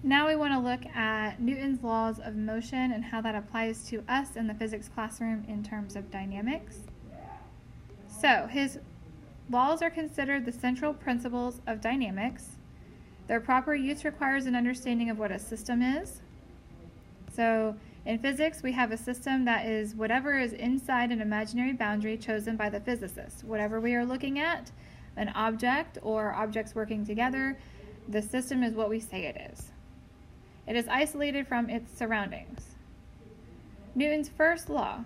Now we want to look at Newton's laws of motion and how that applies to us in the physics classroom in terms of dynamics. So his laws are considered the central principles of dynamics. Their proper use requires an understanding of what a system is. So in physics, we have a system that is whatever is inside an imaginary boundary chosen by the physicist. Whatever we are looking at, an object or objects working together, the system is what we say it is. It is isolated from its surroundings. Newton's first law: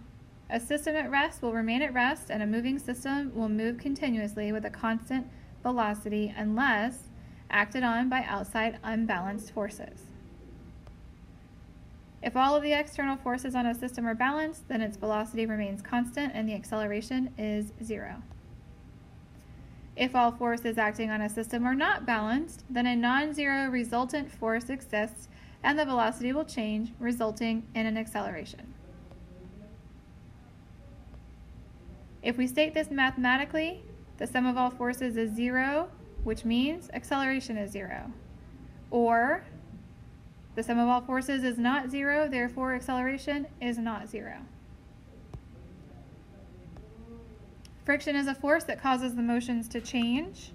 a system at rest will remain at rest, and a moving system will move continuously with a constant velocity unless acted on by outside unbalanced forces. If all of the external forces on a system are balanced, then its velocity remains constant and the acceleration is 0. If all forces acting on a system are not balanced, then a non-zero resultant force exists and the velocity will change, resulting in an acceleration. If we state this mathematically, the sum of all forces is 0, which means acceleration is 0. Or the sum of all forces is not 0, therefore acceleration is not 0. Friction is a force that causes the motions to change.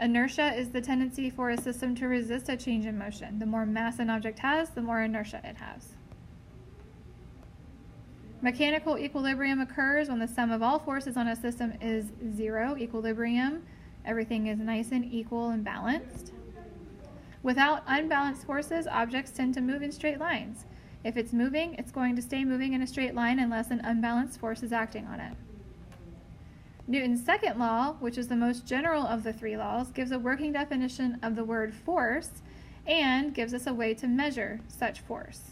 Inertia is the tendency for a system to resist a change in motion. The more mass an object has, the more inertia it has. Mechanical equilibrium occurs when the sum of all forces on a system is 0, equilibrium. Everything is nice and equal and balanced. Without unbalanced forces, objects tend to move in straight lines. If it's moving, it's going to stay moving in a straight line unless an unbalanced force is acting on it. Newton's second law, which is the most general of the three laws, gives a working definition of the word force and gives us a way to measure such force.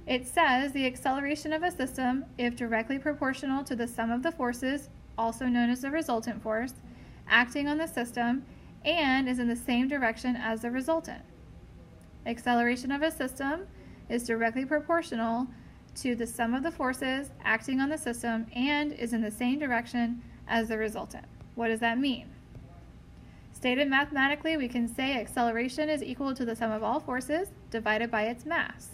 It says the acceleration of a system, if directly proportional to the sum of the forces, also known as the resultant force, acting on the system and is in the same direction as the resultant. Acceleration of a system is directly proportional to the sum of the forces acting on the system and is in the same direction as the resultant. What does that mean? Stated mathematically, we can say acceleration is equal to the sum of all forces divided by its mass.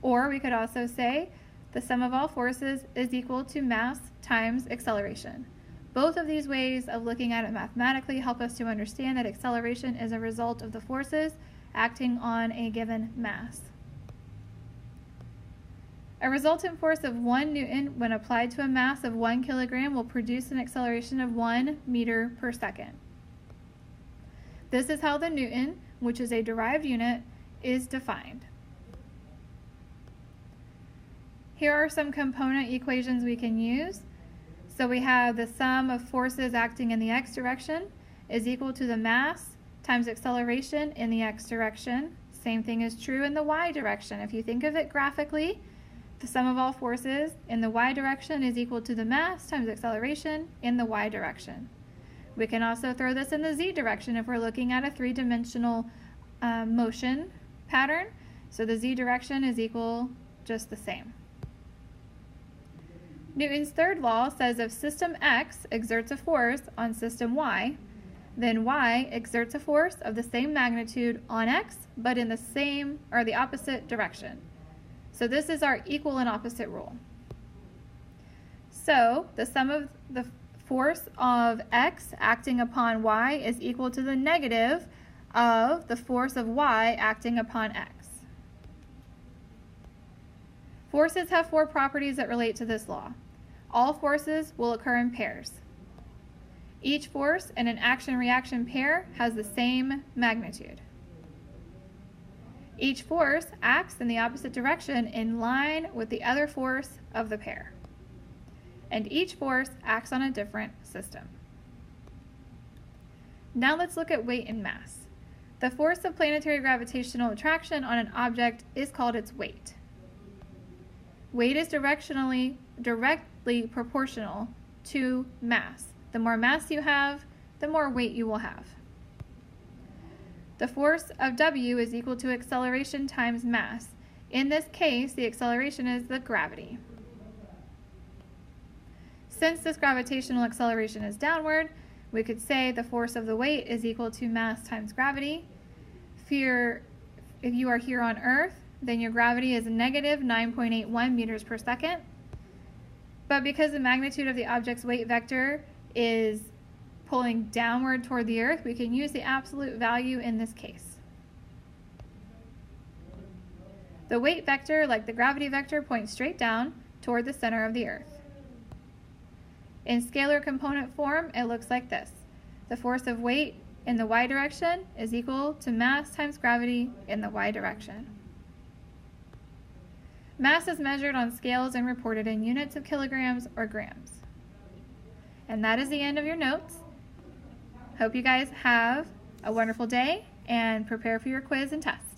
Or we could also say the sum of all forces is equal to mass times acceleration. Both of these ways of looking at it mathematically help us to understand that acceleration is a result of the forces acting on a given mass. A resultant force of 1 Newton when applied to a mass of 1 kilogram will produce an acceleration of 1 meter per second. This is how the Newton, which is a derived unit, is defined. Here are some component equations we can use. So we have the sum of forces acting in the x direction is equal to the mass times acceleration in the x direction. Same thing is true in the y direction. If you think of it graphically, the sum of all forces in the y direction is equal to the mass times acceleration in the y direction. We can also throw this in the z direction if we're looking at a three-dimensional motion pattern. So the z direction is equal just the same. Newton's third law says if system X exerts a force on system Y, then Y exerts a force of the same magnitude on X, but in the same or the opposite direction. So this is our equal and opposite rule. So the sum of the force of X acting upon Y is equal to the negative of the force of Y acting upon X. Forces have 4 properties that relate to this law. All forces will occur in pairs. Each force in an action-reaction pair has the same magnitude. Each force acts in the opposite direction in line with the other force of the pair. And each force acts on a different system. Now let's look at weight and mass. The force of planetary gravitational attraction on an object is called its weight. Weight is directly proportional to mass. The more mass you have, the more weight you will have. The force of W is equal to acceleration times mass. In this case, the acceleration is the gravity. Since this gravitational acceleration is downward, we could say the force of the weight is equal to mass times gravity. For if you are here on Earth, then your gravity is negative 9.81 meters per second. But because the magnitude of the object's weight vector is pulling downward toward the Earth, we can use the absolute value in this case. The weight vector, like the gravity vector, points straight down toward the center of the Earth. In scalar component form, it looks like this. The force of weight in the y direction is equal to mass times gravity in the y direction. Mass is measured on scales and reported in units of kilograms or grams. And that is the end of your notes. Hope you guys have a wonderful day and prepare for your quiz and tests.